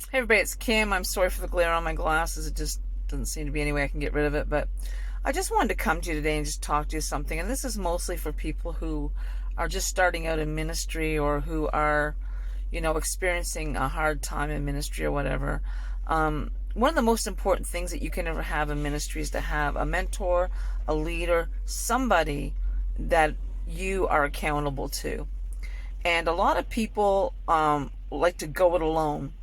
Hey everybody, it's Kim. I'm sorry for the glare on my glasses. It just doesn't seem to be any way I can get rid of it. But I just wanted to come to you today and just talk to you something. And this is mostly for people who are just starting out in ministry or who are, experiencing a hard time in ministry or whatever. One of the most important things that you can ever have in ministry is to have a mentor, a leader, somebody that you are accountable to. And a lot of people like to go it alone.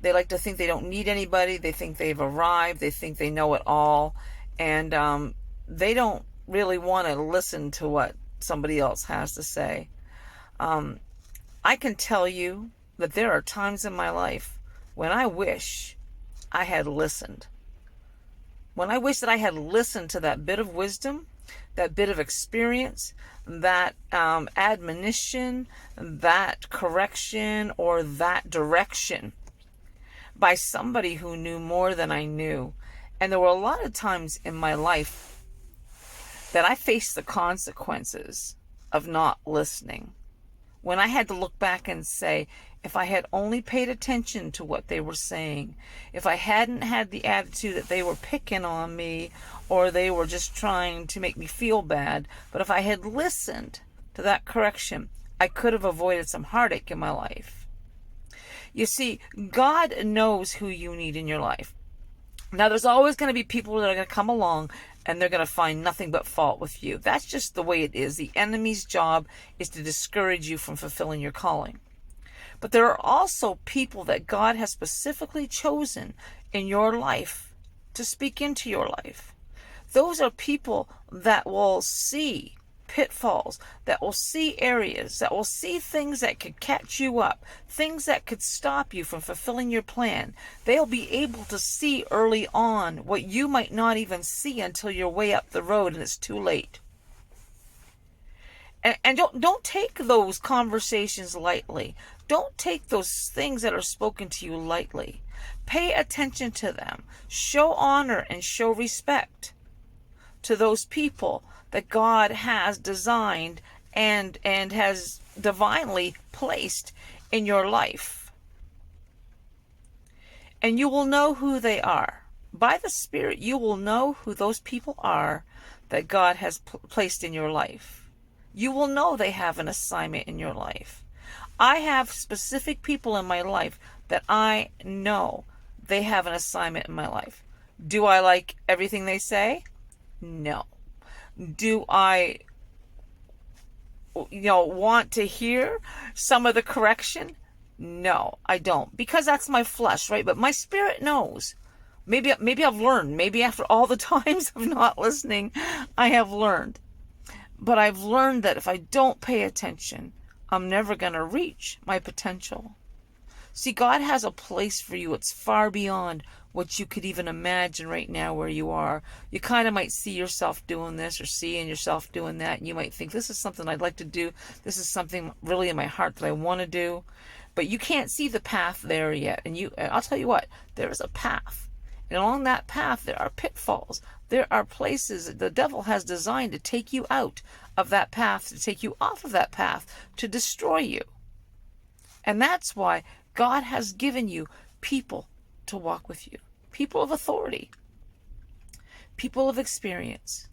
They like to think they don't need anybody. They think they've arrived. They think they know it all. And they don't really want to listen to what somebody else has to say. I can tell you that there are times in my life when I wish I had listened. When I wish that I had listened to that bit of wisdom, that bit of experience, that admonition, that correction, or that direction by somebody who knew more than I knew. And there were a lot of times in my life that I faced the consequences of not listening. When I had to look back and say, if I had only paid attention to what they were saying, if I hadn't had the attitude that they were picking on me or they were just trying to make me feel bad, but if I had listened to that correction, I could have avoided some heartache in my life. You see, God knows who you need in your life. Now, there's always going to be people that are going to come along and they're going to find nothing but fault with you. That's just the way it is. The enemy's job is to discourage you from fulfilling your calling. But there are also people that God has specifically chosen in your life to speak into your life. Those are people that will see pitfalls, that will see areas, that will see things that could catch you up, things that could stop you from fulfilling your plan. They'll be able to see early on what you might not even see until you're way up the road and it's too late. And don't take those conversations lightly. Don't take those things that are spoken to you lightly. Pay attention to them. Show honor and show respect to those people that God has designed and has divinely placed in your life. And you will know who they are. By the Spirit, you will know who those people are that God has placed in your life. You will know they have an assignment in your life. I have specific people in my life that I know they have an assignment in my life. Do I like everything they say? No. Do I, want to hear some of the correction? No, I don't. Because that's my flesh, right? But my spirit knows. Maybe I've learned. Maybe after all the times of not listening, I have learned. But I've learned that if I don't pay attention, I'm never going to reach my potential. See, God has a place for you. It's far beyond what you could even imagine right now where you are. You kind of might see yourself doing this or seeing yourself doing that. And you might think, this is something I'd like to do. This is something really in my heart that I want to do. But you can't see the path there yet. And I'll tell you what, there is a path. And along that path, there are pitfalls. There are places that the devil has designed to take you out of that path, to take you off of that path, to destroy you. And that's why God has given you people to walk with you. People of authority. People of experience.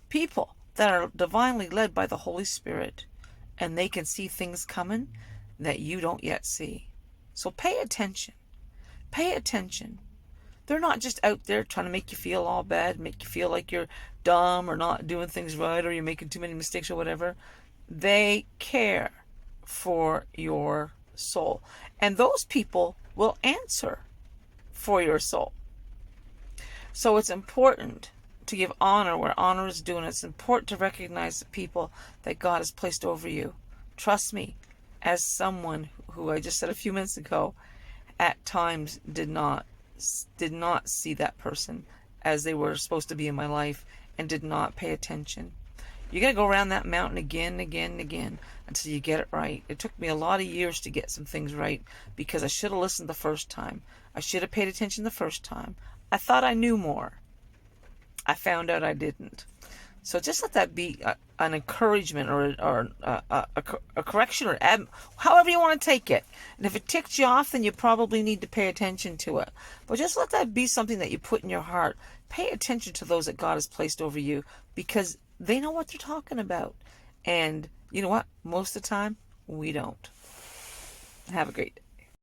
People that are divinely led by the Holy Spirit. And they can see things coming that you don't yet see. So pay attention. Pay attention. They're not just out there trying to make you feel all bad, make you feel like you're dumb or not doing things right or you're making too many mistakes or whatever. They care for your soul. And those people will answer for your soul. So it's important to give honor where honor is due, and it's important to recognize the people that God has placed over you. Trust me, as someone who I just said a few minutes ago, at times did not see that person as they were supposed to be in my life and did not pay attention. You're going to go around that mountain again and again and again until you get it right. It took me a lot of years to get some things right because I should have listened the first time. I should have paid attention the first time. I thought I knew more. I found out I didn't. So just let that be an encouragement or a correction or however you want to take it. And if it ticks you off, then you probably need to pay attention to it. But just let that be something that you put in your heart. Pay attention to those that God has placed over you, because they know what they're talking about. And you know what? Most of the time, we don't. Have a great day.